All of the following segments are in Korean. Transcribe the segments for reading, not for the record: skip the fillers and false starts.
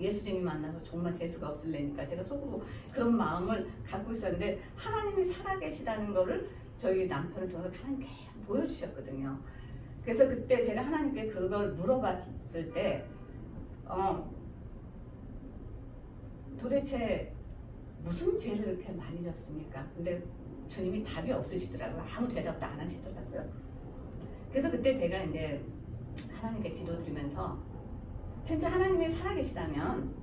예수님이 만나서 정말 재수가 없을래니까 제가 속으로 그런 마음을 갖고 있었는데 하나님이 살아계시다는 거를 저희 남편을 통해서 하나님 계속 보여주셨거든요. 그래서 그때 제가 하나님께 그걸 물어봤을 때 도대체 무슨 죄를 이렇게 많이 졌습니까? 근데 주님이 답이 없으시더라고요. 아무 대답도 안 하시더라고요. 그래서 그때 제가 이제 하나님께 기도드리면서 진짜 하나님이 살아계시다면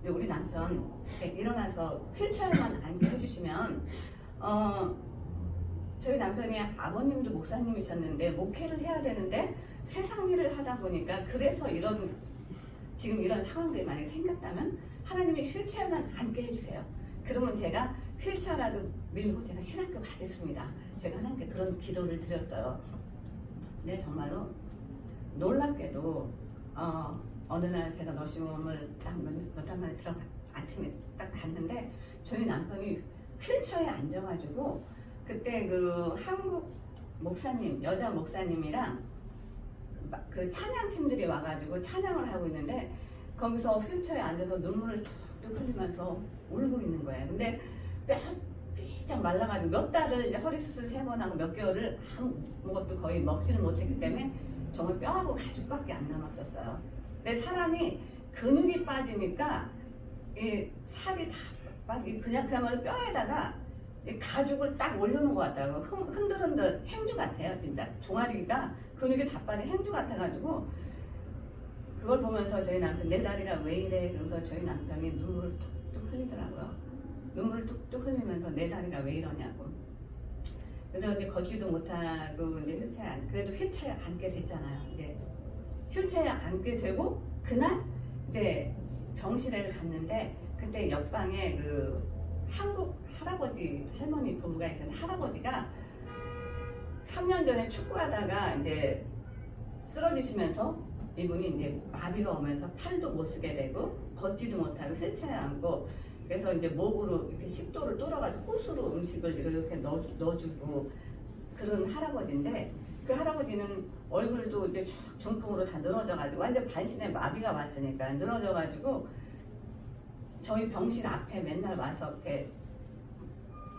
우리 남편 일어나서 휠체어만 앉게 해주시면 저희 남편이 아버님도 목사님이셨는데 목회를 해야 되는데 세상 일을 하다 보니까 그래서 지금 이런 상황들이 많이 생겼다면 하나님이 휠체어만 앉게 해주세요. 그러면 제가 휠체어라도 밀고 제가 신학교 가겠습니다. 제가 하나님께 그런 기도를 드렸어요. 근데 정말로 놀랍게도 어느 날 제가 너시홈을 딱 몇 달 만에 아침에 딱 갔는데 저희 남편이 휠체어에 앉아가지고 그때 그 한국 목사님, 여자 목사님이랑 그 찬양팀들이 와가지고 찬양을 하고 있는데 거기서 휠체어에 앉아서 눈물을 툭툭 흘리면서 울고 있는 거예요. 근데 삐쩍 말라가지고 몇 달을 이제 허리 수술 3번 하고 몇 개월을 아무것도 거의 먹지를 못했기 때문에 정말 뼈하고 가죽밖에 안 남았었어요. 근데 사람이 근육이 빠지니까 이 살이 다 그야말로 뼈에다가 이 가죽을 딱 올려놓은 것 같다고 흔들흔들 행주 같아요. 진짜 종아리가 근육이 다 빠진 행주 같아가지고 그걸 보면서 저희 남편 내 다리가 왜 이래? 그러면서 저희 남편이 눈물을 툭툭 흘리더라고요. 눈물을 툭툭 흘리면서 내 다리가 왜 이러냐고. 그래서 이제 걷지도 못하고 이제 휠체어에 그래도 휠체어에 앉게 됐잖아요. 이제 휠체어에 앉게 되고 그날 이제 병실에 갔는데 그때 옆방에 그 한국 할아버지 할머니 부부가 있었는데 할아버지가 3년 전에 축구하다가 이제 쓰러지시면서 이분이 이제 마비가 오면서 팔도 못 쓰게 되고 걷지도 못하고 휠체어에 앉고 그래서 이제 목으로 이렇게 식도를 뚫어가지고 호수로 음식을 이렇게 넣어주고 그런 할아버지인데 그 할아버지는 얼굴도 이제 중풍으로 다 늘어져가지고 완전 반신에 마비가 왔으니까 늘어져가지고 저희 병실 앞에 맨날 와서 이렇게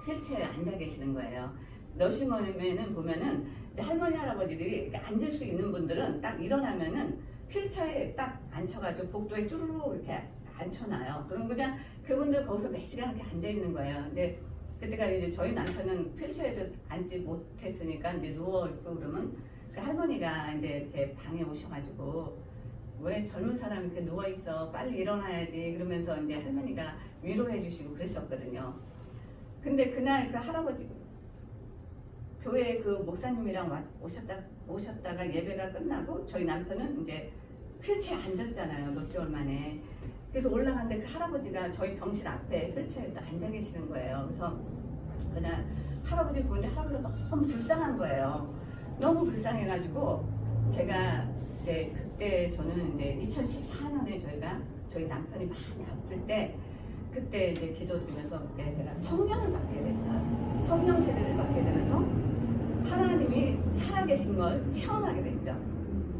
휠체어에 앉아 계시는 거예요. 너시모임에는 보면은 할머니 할아버지들이 앉을 수 있는 분들은 딱 일어나면은 휠체어에 딱 앉혀가지고 복도에 쭈르륵 이렇게 앉혀놔요. 그럼 그냥 그분들 거기서 몇 시간 이렇게 앉아 있는 거예요. 근데 그때까지 이제 저희 남편은 휠체어에도 앉지 못했으니까 이제 누워 있고 그러면 그 할머니가 이제 이렇게 방에 오셔가지고 왜 젊은 사람이 이렇게 누워 있어 빨리 일어나야지 그러면서 이제 할머니가 위로해 주시고 그랬었거든요. 근데 그날 그 할아버지 교회 그 목사님이랑 오셨다가 예배가 끝나고 저희 남편은 이제 휠체어에 앉았잖아요. 몇 개월 만에. 그래서 올라갔는데 그 할아버지가 저희 병실 앞에 휠체어에 또 앉아 계시는 거예요. 그래서 그날 할아버지 보는데 할아버지가 너무 불쌍한 거예요. 너무 불쌍해가지고 제가 이제 그때 저는 이제 2014년에 저희 남편이 많이 아플 때 그때 이제 기도드리면서 그때 제가 성령을 받게 됐어요. 성령 세례를 받게 되면서 하나님이 살아계신 걸 체험하게 됐죠.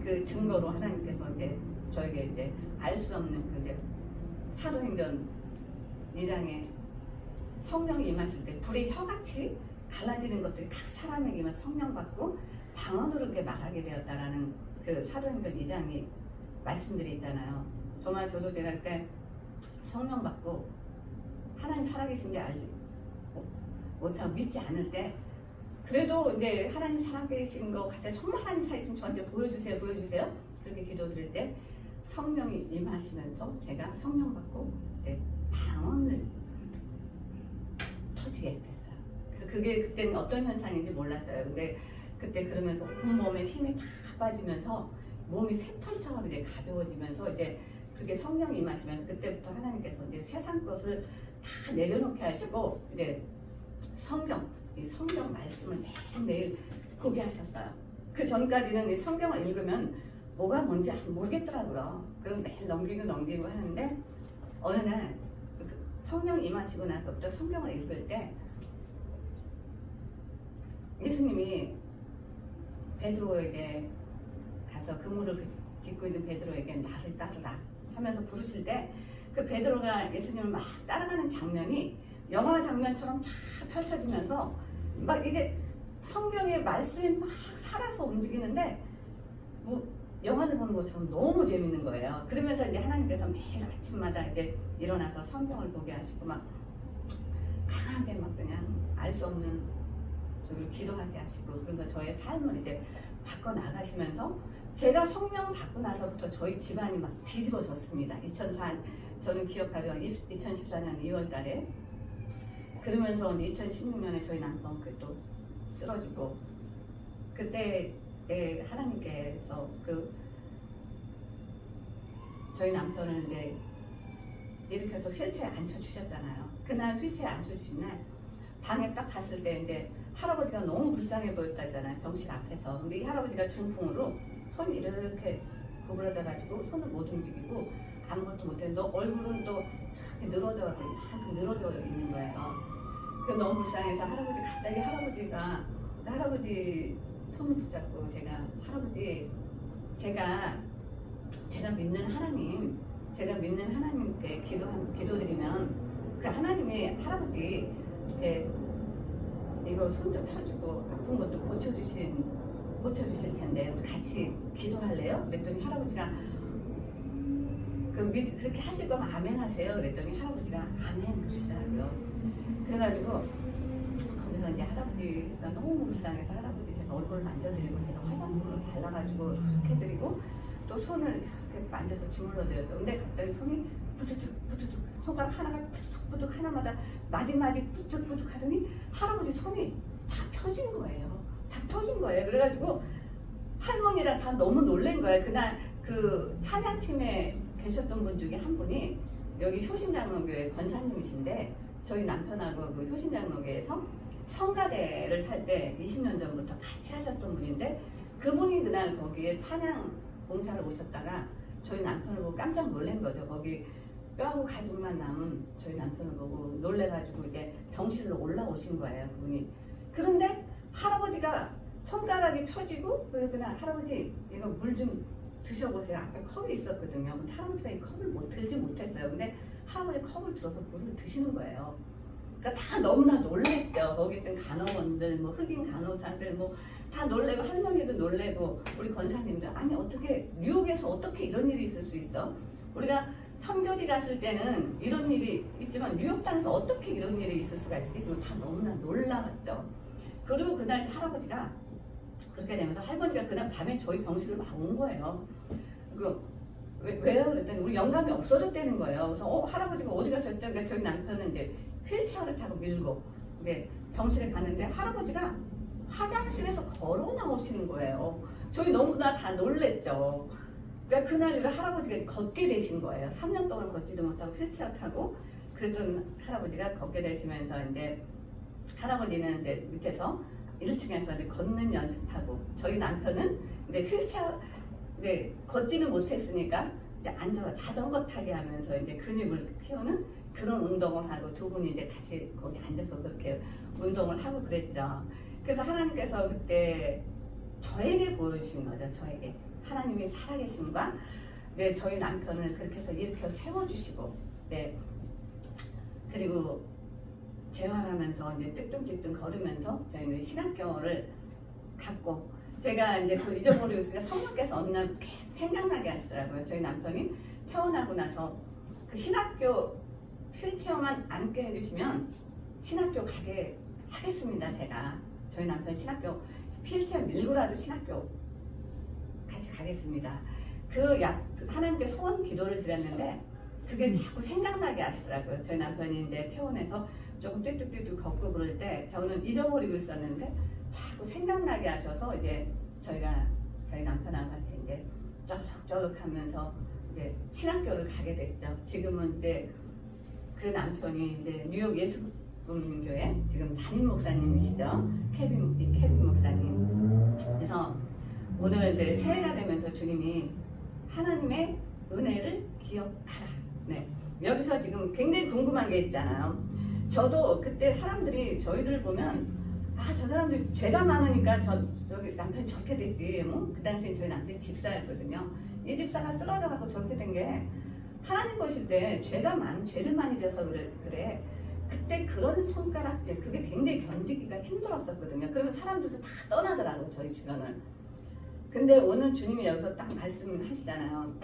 그 증거로 하나님께서 이제 저에게 이제 알 수 없는 그 이제 사도행전 2장에 성령이 임하실 때 불의 혀같이 갈라지는 것들이 각 사람에게만 성령 받고 방언으로 이렇게 말하게 되었다라는 그 사도행전 2장이 말씀들이 있잖아요. 정말 저도 제가 그때 성령 받고 하나님 살아계신지 알지 못하고 믿지 않을 때 그래도 이제 하나님 살아계신 것 같아 정말 하나님 살아계신 저한테 보여주세요 그렇게 기도드릴 때 성령이 임하시면서 제가 성령 받고 방언을 터지게 됐어요. 그래서 그게 그때는 어떤 현상인지 몰랐어요. 근데 그때 그러면서 온몸에 힘이 다 빠지면서 몸이 새털처럼 이제 가벼워지면서 이제 그게 성령이 임하시면서 그때부터 하나님께서 이제 세상 것을 다 내려놓게 하시고 이제 성경 말씀을 매일매일 보게 하셨어요. 그 전까지는 이 성경을 읽으면 뭐가 뭔지 모르겠더라고요. 그럼 매일 넘기고 하는데 어느 날 성령 임하시고 나서부터 성경을 읽을 때 예수님이 베드로에게 가서 그물을 깃고 있는 베드로에게 나를 따르라 하면서 부르실 때 그 베드로가 예수님을 막 따라가는 장면이 영화 장면처럼 쫙 펼쳐지면서 막 이게 성경의 말씀이 막 살아서 움직이는데 뭐 영화를 보는 것처럼 너무 재밌는 거예요. 그러면서 이제 하나님께서 매일 아침마다 이제 일어나서 성경을 보게 하시고 막 강하게 막 그냥 알 수 없는 저기를 기도하게 하시고, 그러면서 저의 삶을 이제 바꿔 나가시면서 제가 성령 받고 나서부터 저희 집안이 막 뒤집어졌습니다. 저는 기억하죠. 2014년 2월 달에. 그러면서 2016년에 저희 남편 또 쓰러지고, 그때 하나님께서 저희 남편을 이제 일으켜서 휠체어에 앉혀주셨잖아요. 그날 휠체어에 앉혀주신 날 방에 딱 갔을 때 이제 할아버지가 너무 불쌍해 보였다잖아요. 병실 앞에서. 근데 이 할아버지가 중풍으로 손이 이렇게 구부러져가지고 손을 못 움직이고 아무것도 못했는데 얼굴은 또 저렇게 늘어져가지고 이만큼 늘어져 있는 거예요. 그 너무 불쌍해서 갑자기 할아버지 손을 붙잡고 제가 믿는 하나님께 기도드리면 그 하나님이 할아버지 이거 손 좀 펴주고 아픈 것도 고쳐주실 텐데 우리 같이 기도할래요? 그랬더니 할아버지가 그렇게 하실 거면 아멘 하세요. 그랬더니 할아버지가 아멘 그러시더라고요. 그래가지고 거기서 이제 할아버지가 너무 불쌍해서 할아버지 제가 얼굴을 만져드리고 제가 화장품을 발라가지고 이렇게 해드리고 또 손을 이렇게 만져서 주물러드렸어요. 근데 갑자기 손이 부두둑 손가락 하나가 부둑 하나마다 마디마디 부둑 하더니 할아버지 손이 다 펴진 거예요. 그래가지고 할머니랑 다 너무 놀란 거예요. 그날 그 찬양팀에 계셨던 분 중에 한 분이 여기 효신장로교회 권사님이신데 저희 남편하고 그 효신장로교회에서 성가대를 탈 때 20년 전부터 같이 하셨던 분인데 그분이 그날 거기에 찬양 봉사를 오셨다가 저희 남편을 보고 깜짝 놀란 거죠. 거기 뼈하고 가죽만 남은 저희 남편을 보고 놀래가지고 이제 병실로 올라오신 거예요. 그분이. 그런데 할아버지가 손가락이 펴지고 그래서 그날 할아버지 이거 물 좀 드셔보세요. 앞에 컵이 있었거든요. 근데 할아버지가 이 컵을 들지 못했어요. 근데 할아버지 컵을 들어서 물을 드시는 거예요. 그러니까 다 너무나 놀랬죠. 거기 있던 간호원들, 뭐 흑인 간호사들, 뭐 다 놀래고 할머니도 놀래고 우리 권사님들 아니 어떻게 뉴욕에서 어떻게 이런 일이 있을 수 있어? 우리가 선교지 갔을 때는 이런 일이 있지만 뉴욕 땅에서 어떻게 이런 일이 있을 수가 있지? 그리고 다 너무나 놀라웠죠. 그리고 그날 할아버지가 그렇게 되면서 할머니가 그날 밤에 저희 병실로 막 온 거예요. 왜요? 그랬더니 우리 영감이 없어졌다는 거예요. 그래서 할아버지가 어디 가셨죠? 그러니까 저희 남편은 이제 휠체어를 타고 밀고 병실에 갔는데 할아버지가 화장실에서 걸어 나오시는 거예요. 저희 너무나 다 놀랬죠. 그러니까 그날 할아버지가 걷게 되신 거예요. 3년 동안 걷지도 못하고 휠체어 타고 그랬던 할아버지가 걷게 되시면서 이제 할아버지는 이제 밑에서 1층에서 이제 걷는 연습하고 저희 남편은 이제 휠체어 이제 걷지는 못했으니까 이제 앉아서 자전거 타기 하면서 이제 근육을 키우는 그런 운동을 하고 두 분이 이제 같이 거기 앉아서 그렇게 운동을 하고 그랬죠. 그래서 하나님께서 그때 저에게 보여주신 거죠. 저에게 하나님이 살아계심과 저희 남편을 그렇게 해서 일으켜 세워주시고 그리고 재활하면서 이제 뜨뚱뜨뚱 걸으면서 저희는 신학교를 갔고 제가 이제 그 잊어버리고 있으니까 성령께서 어느 날 생각나게 하시더라고요. 저희 남편이 퇴원하고 나서 그 신학교 휠체어만 앉게 해주시면 신학교 가게 하겠습니다. 제가 저희 남편 신학교 휠체어 밀고라도 신학교 같이 가겠습니다. 하나님께 소원 기도를 드렸는데 그게 자꾸 생각나게 하시더라고요. 저희 남편이 이제 퇴원해서 조금 뚝뚝뚝뚝 걷고 그럴 때 저는 잊어버리고 있었는데 자꾸 생각나게 하셔서 이제 저희 남편하고 같이 이제 쩔룩쩔룩하면서 이제 신학교를 가게 됐죠. 지금은 이제 그 남편이 이제 뉴욕 예수국민교회 지금 담임 목사님이시죠. 케빈 목사님. 그래서 오늘 이제 새해가 되면서 주님이 하나님의 은혜를 기억하라. 여기서 지금 굉장히 궁금한 게 있잖아요. 저도 그때 사람들이 저희들 보면 저 사람들 죄가 많으니까 저기 남편이 저렇게 됐지. 그 당시에 저희 남편이 집사였거든요. 이 집사가 쓰러져갖고 저렇게 된 게 하나님 보실 때 죄를 많이 져서 그래. 그때 그런 손가락질 그게 굉장히 견디기가 힘들었었거든요. 그러면 사람들도 다 떠나더라고요. 저희 주변을. 근데 오늘 주님이 여기서 딱 말씀하시잖아요.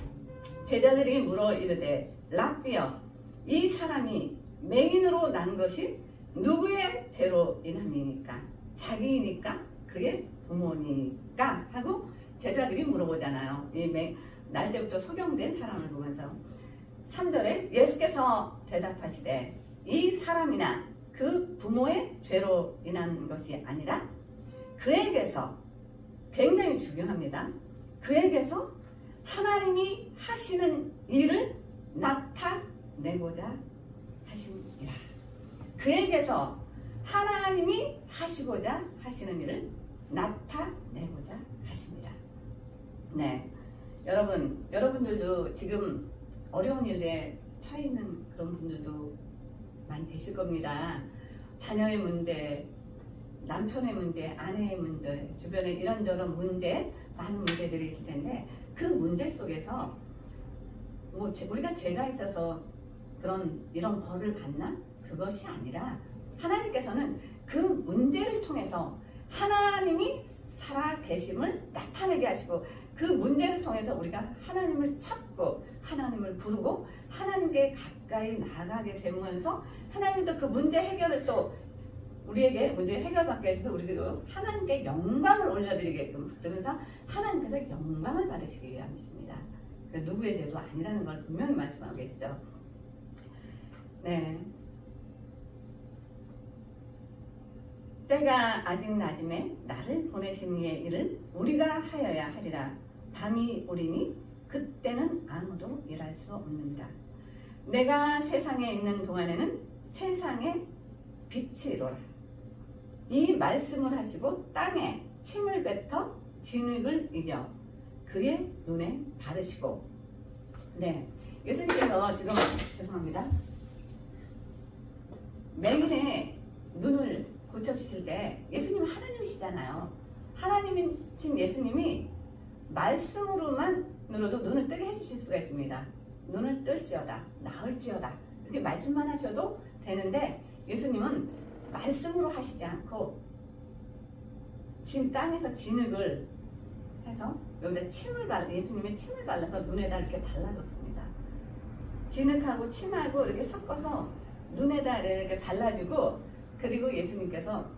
제자들이 물어 이르되 랍비여 이 사람이 맹인으로 난 것이 누구의 죄로 인함이니까? 자기이니까? 그게 부모니까? 하고 제자들이 물어보잖아요. 날 때부터 소경된 사람을 보면서 3절에 예수께서 대답하시되 이 사람이나 그 부모의 죄로 인한 것이 아니라 그에게서 굉장히 중요합니다. 그에게서 하나님이 하시는 일을 나타내고자 하십니다. 그에게서 하나님이 하시고자 하시는 일을 나타내고자 하십니다. 네, 여러분들도 지금 어려운 일에 처해 있는 그런 분들도 많이 계실 겁니다. 자녀의 문제, 남편의 문제, 아내의 문제, 주변에 이런저런 문제, 많은 문제들이 있을 텐데 그 문제 속에서 뭐 우리가 죄가 있어서 이런 벌을 받나? 그것이 아니라 하나님께서는 그 문제를 통해서 하나님이 살아 계심을 나타내게 하시고 그 문제를 통해서 우리가 하나님을 찾고 하나님을 부르고 하나님께 가까이 나아가게 되면서 하나님도 그 문제 해결을 또 우리에게 문제 해결받게 해서 우리도 하나님께 영광을 올려드리게끔 그러면서 하나님께서 영광을 받으시기 위함이십니다. 누구의 죄도 아니라는 걸 분명히 말씀하고 계시죠. 네. 때가 아직 낮음에 나를 보내신 이의 일을 우리가 하여야 하리라. 밤이 오리니 그때는 아무도 일할 수 없느니라. 내가 세상에 있는 동안에는 세상의 빛이로라. 이 말씀을 하시고 땅에 침을 뱉어 진흙을 이겨 그의 눈에 바르시고. 네, 예수님께서 지금 죄송합니다. 맹인의 눈을 고쳐주실 때 예수님은 하나님이시잖아요. 하나님이신 예수님이 말씀으로만으로도 눈을 뜨게 해주실 수가 있습니다. 눈을 뜰지어다, 나을지어다 이렇게 말씀만 하셔도 되는데 예수님은 말씀으로 하시지 않고 땅에서 진흙을 해서 여기다 예수님의 침을 발라서 눈에다 이렇게 발라줬습니다. 진흙하고 침하고 이렇게 섞어서 눈에다 이렇게 발라주고 그리고 예수님께서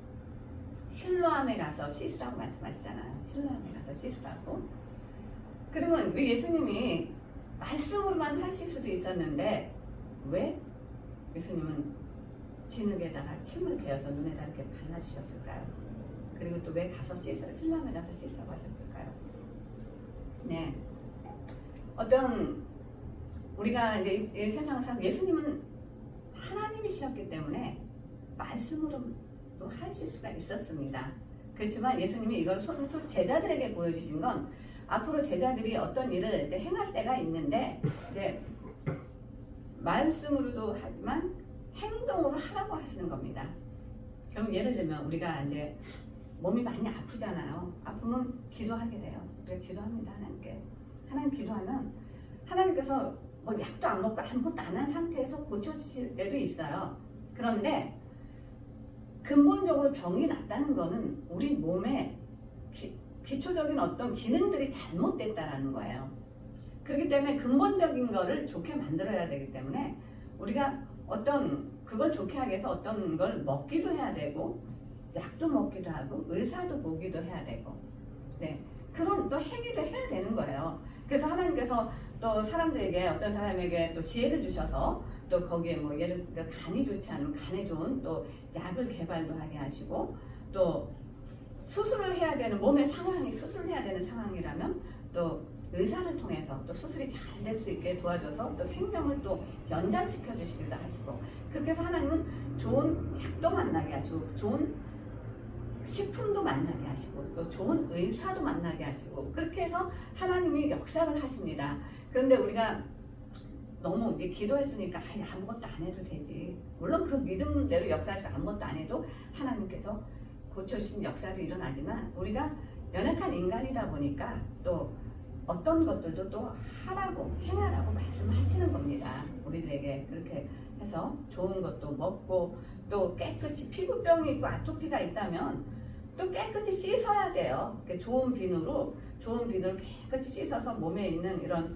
실로암에 가서 씻으라고 말씀하시잖아요. 실로암에 가서 씻으라고. 그러면 왜 예수님이 말씀으로만 하실 수도 있었는데 왜 예수님은 진흙에다가 침을 개어서 눈에다 이렇게 발라주셨을까요? 그리고 또 왜 가서 실로암에 가서 씻으라고 하셨을까요? 네. 우리가 이제 이 세상을 살고 예수님은 하나님이셨기 때문에 말씀으로도 하실 수가 있었습니다. 그렇지만 예수님이 이걸 손수 제자들에게 보여주신 건 앞으로 제자들이 어떤 일을 이제 행할 때가 있는데 이제 말씀으로도 하지만 행동으로 하라고 하시는 겁니다. 그럼 예를 들면 우리가 이제 몸이 많이 아프잖아요. 아프면 기도하게 돼요. 우리가 기도합니다. 하나님께. 하나님 기도하면 하나님께서 뭐 약도 안 먹고 아무것도 안 한 상태에서 고쳐주실 때도 있어요. 그런데 근본적으로 병이 났다는 거는 우리 몸에 기초적인 어떤 기능들이 잘못됐다라는 거예요. 그렇기 때문에 근본적인 거를 좋게 만들어야 되기 때문에 우리가 그걸 좋게 하기 위해서 어떤 걸 먹기도 해야 되고 약도 먹기도 하고 의사도 보기도 해야 되고 네, 그런 또 행위도 해야 되는 거예요. 그래서 하나님께서 또 사람들에게 어떤 사람에게 또 지혜를 주셔서 또 거기에 뭐 예를 들어 간이 좋지 않으면 간에 좋은 또 약을 개발도 하게 하시고 또 수술을 해야 되는 몸의 상황이 수술을 해야 되는 상황이라면 또 의사를 통해서 또 수술이 잘 될 수 있게 도와줘서 또 생명을 또 연장시켜 주시기도 하시고 그렇게 해서 하나님은 좋은 약도 만나게 하시고 좋은 식품도 만나게 하시고 또 좋은 의사도 만나게 하시고 그렇게 해서 하나님이 역사를 하십니다. 그런데 우리가 너무 기도했으니까 아무것도 안 해도 되지. 물론 그 믿음대로 역사하시고 아무것도 안 해도 하나님께서 고쳐주신 역사도 일어나지만 우리가 연약한 인간이다 보니까 또 어떤 것들도 또 하라고 행하라고 말씀하시는 겁니다. 우리들에게 그렇게 해서 좋은 것도 먹고 또 깨끗이 피부병이 있고 아토피가 있다면 또 깨끗이 씻어야 돼요. 좋은 비누로 깨끗이 씻어서 몸에 있는 이런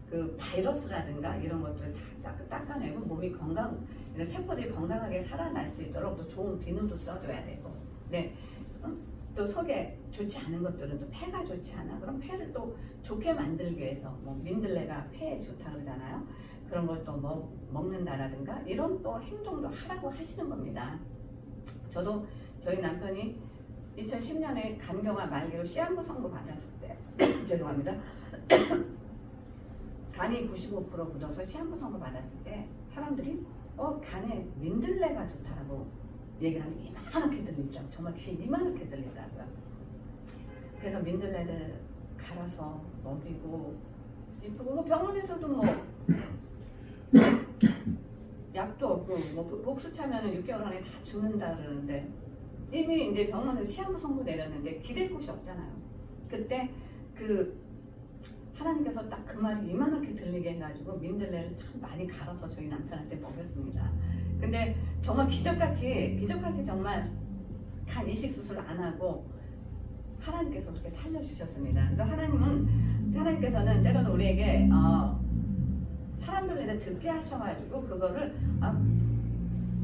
그 바이러스라든가 이런 것들을 다 닦아내고 몸이 이런 세포들이 건강하게 살아날 수 있도록 또 좋은 비누도 써줘야 되고, 네. 또 속에 좋지 않은 것들은 또 폐가 좋지 않아. 그럼 폐를 또 좋게 만들기 위해서 뭐 민들레가 폐에 좋다 그러잖아요. 그런 걸 또 먹는다라든가 이런 또 행동도 하라고 하시는 겁니다. 저도 저희 남편이 2010년에 간경화 말기로 시한부 선고 받았을 때 죄송합니다. 간이 95% 굳어서 시한부 선고 받았을 때 사람들이 간에 민들레가 좋다라고 얘기를 하는 게 이만하게 들리더라고요. 정말 귀에 이만하게 들리더라고요. 그래서 민들레를 갈아서 먹이고 이쁘고 병원에서도 뭐 약도 없고 뭐 복수 차면은 6개월 안에 다 죽는다 그러는데 이미 이제 병원에서 시한부 선고 내렸는데 기댈 곳이 없잖아요. 그때 하나님께서 딱 그 말이 이만하게 들리게 해가지고 민들레를 참 많이 갈아서 저희 남편한테 먹였습니다. 근데 정말 기적같이 정말 간 이식 수술 안 하고 하나님께서 그렇게 살려주셨습니다. 그래서 하나님께서는 때로는 우리에게 사람들에 듣게 하셔가지고 그거를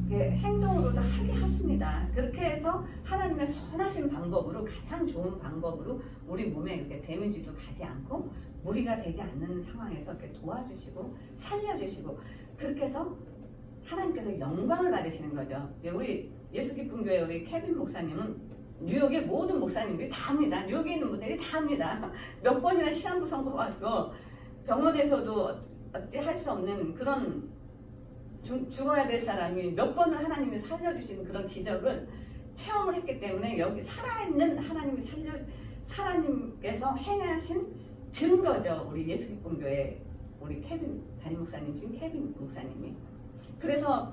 행동으로도 하게 하십니다. 그렇게 해서 하나님의 선하신 방법으로 가장 좋은 방법으로 우리 몸에 이렇게 데미지도 가지 않고 무리가 되지 않는 상황에서 이렇게 도와주시고 살려주시고 그렇게 해서 하나님께서 영광을 받으시는 거죠. 우리 예수기쁨교회 우리 케빈 목사님은 뉴욕의 모든 목사님들이 다 합니다. 뉴욕에 있는 분들이 다 합니다. 몇 번이나 시한부 선고받고 병원에서도 어찌 할 수 없는 그런 죽어야 될 사람이 몇 번을 하나님이 살려주신 그런 기적을 체험을 했기 때문에 여기 살아있는 하나님께서 행하신 증거죠. 우리 예수기쁨교회 우리 케빈 담임 목사님 중 케빈 목사님이. 그래서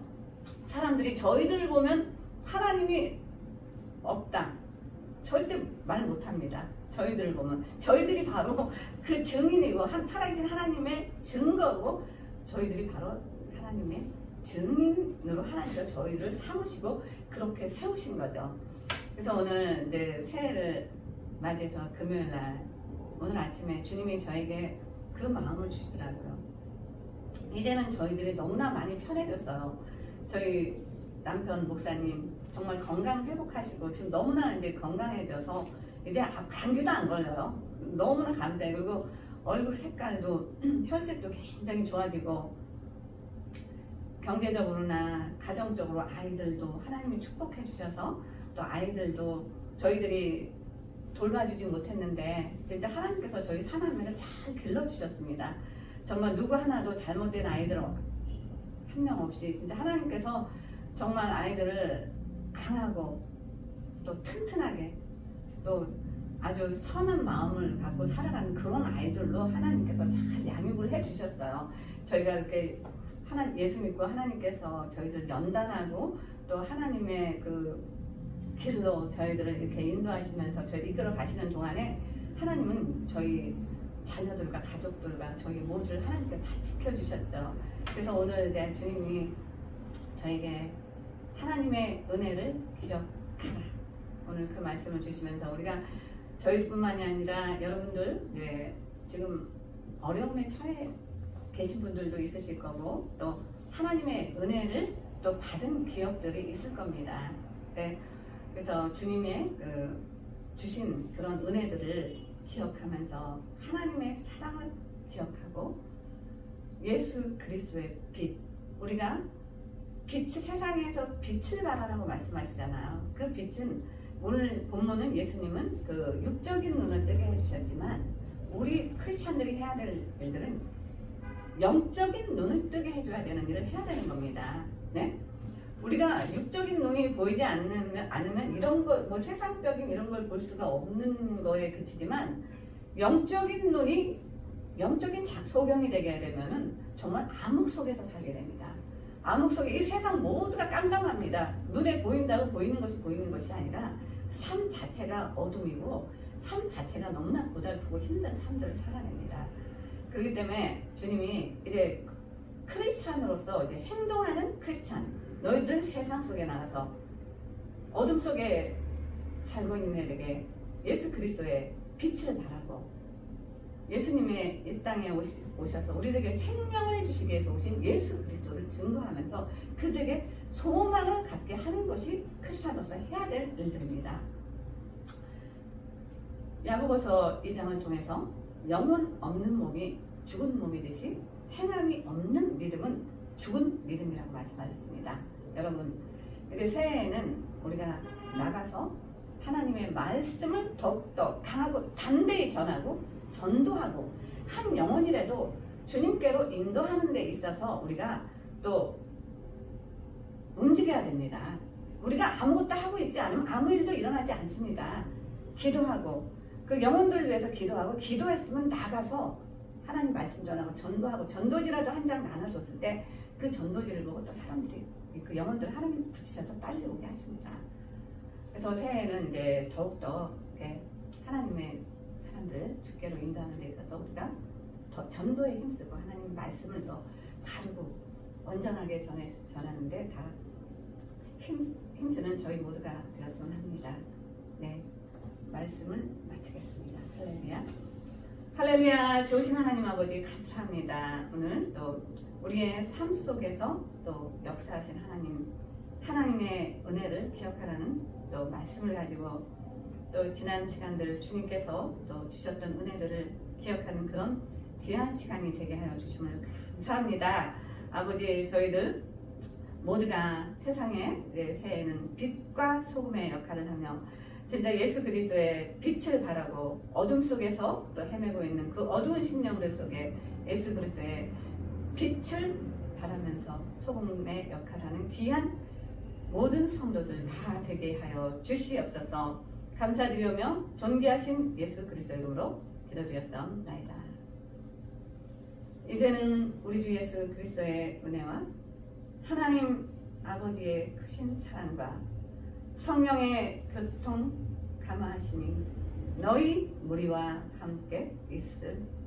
사람들이 저희들을 보면 하나님이 없다 절대 말 못합니다. 저희들을 보면 저희들이 바로 그 증인이고 살아계신 하나님의 증거고 저희들이 바로 하나님의 증인으로 하나님께서 저희를 삼으시고 그렇게 세우신 거죠. 그래서 오늘 이제 새해를 맞이해서 금요일날 오늘 아침에 주님이 저에게 그 마음을 주시더라고요. 이제는 저희들이 너무나 많이 편해졌어요. 저희 남편 목사님 정말 건강 회복하시고 지금 너무나 이제 건강해져서 이제 감기도 안 걸려요. 너무나 감사해요. 그리고 얼굴 색깔도 혈색도 굉장히 좋아지고 경제적으로나 가정적으로 아이들도 하나님이 축복해 주셔서 또 아이들도 저희들이 돌봐주지 못했는데 진짜 하나님께서 저희 사남매를 잘 길러주셨습니다. 정말 누구 하나도 잘못된 아이들 한 명 없이 진짜 하나님께서 정말 아이들을 강하고 또 튼튼하게 또 아주 선한 마음을 갖고 살아가는 그런 아이들로 하나님께서 잘 양육을 해주셨어요. 저희가 이렇게 예수 믿고 하나님께서 저희들 연단하고 또 하나님의 그 길로 저희들을 이렇게 인도하시면서 저희 이끌어 가시는 동안에 하나님은 저희 자녀들과 가족들과 저희 모두를 하나님께 다 지켜주셨죠. 그래서 오늘 이제 주님이 저에게 하나님의 은혜를 기억하라 오늘 그 말씀을 주시면서 우리가 저희뿐만이 아니라 여러분들 지금 어려움에 처해 계신 분들도 있으실 거고 또 하나님의 은혜를 또 받은 기억들이 있을 겁니다. 그래서 주님의 주신 그런 은혜들을 기억하면서 하나님의 사랑을 기억하고 예수 그리스도의 빛 우리가 세상에서 빛을 발하라고 말씀하시잖아요. 그 빛은 오늘 본문은 예수님은 그 육적인 눈을 뜨게 해주셨지만 우리 크리스천들이 해야 될 일들은 영적인 눈을 뜨게 해줘야 되는 일을 해야 되는 겁니다. 네? 우리가 육적인 눈이 보이지 않으면 이런 거, 뭐 세상적인 이런 걸 볼 수가 없는 거에 그치지만 영적인 눈이 영적인 소경이 되게 되면은 정말 암흑 속에서 살게 됩니다. 암흑 속에 이 세상 모두가 깜깜합니다. 눈에 보인다고 보이는 것이 아니라 삶 자체가 어둠이고 삶 자체가 너무나 고달프고 힘든 삶들을 살아냅니다. 그렇기 때문에 주님이 이제 크리스찬으로서 이제 행동하는 크리스찬, 너희들은 세상 속에 나가서 어둠 속에 살고 있는 애들에게 예수 그리스도의 빛을 발하고, 예수님의 이 땅에 오셔서 우리에게 생명을 주시기 위해서 오신 예수 그리스도를 증거하면서 그들에게 소망을 갖게 하는 것이 크리스찬으로서 해야 될 일들입니다. 야고보서 2장을 통해서 영혼 없는 몸이 죽은 몸이듯이 행함이 없는 믿음은 죽은 믿음이라고 말씀하셨습니다. 여러분, 이제 새해에는 우리가 나가서 하나님의 말씀을 더욱더 강하고 담대히 전하고 전도하고, 한 영혼이라도 주님께로 인도하는 데 있어서 우리가 또 움직여야 됩니다. 우리가 아무것도 하고 있지 않으면 아무 일도 일어나지 않습니다. 기도하고, 그 영혼들을 위해서 기도하고, 기도했으면 나가서 하나님 말씀 전하고 전도하고, 전도지라도 한 장 나눠줬을 때 그 전도지를 보고 또 사람들이, 그 영혼들을 하나님 붙이셔서 빨리 오게 하십니다. 그래서 새해에는 이제 더욱더 하나님의 사람들 주께로 인도하는 데 있어서 우리가 더 전도에 힘쓰고 하나님 말씀을 더 바르고 온전하게 전하는데 다 힘쓰는 저희 모두가 되었으면 합니다. 네, 말씀을 마치겠습니다. 할렐루야. 할렐루야. 좋으신 하나님 아버지 감사합니다. 오늘 또 우리의 삶 속에서 또 역사하신 하나님의 은혜를 기억하라는 또 말씀을 가지고, 또 지난 시간들 주님께서 또 주셨던 은혜들을 기억하는 그런 귀한 시간이 되게 하여 주심을 감사합니다. 아버지, 저희들 모두가 세상에 새해에는 빛과 소금의 역할을 하며 진짜 예수 그리스도의 빛을 바라고, 어둠 속에서 또 헤매고 있는 그 어두운 심령들 속에 예수 그리스도의 빛을 바라면서 소금의 역할을 하는 귀한 모든 성도들 다 되게 하여 주시옵소서. 감사드리며 존귀하신 예수 그리스도 이름으로 기도드렸사옵나이다. 이제는 우리 주 예수 그리스도의 은혜와 하나님 아버지의 크신 사랑과 성령의 교통 감화하심이 너희 무리와 함께 있을지어다.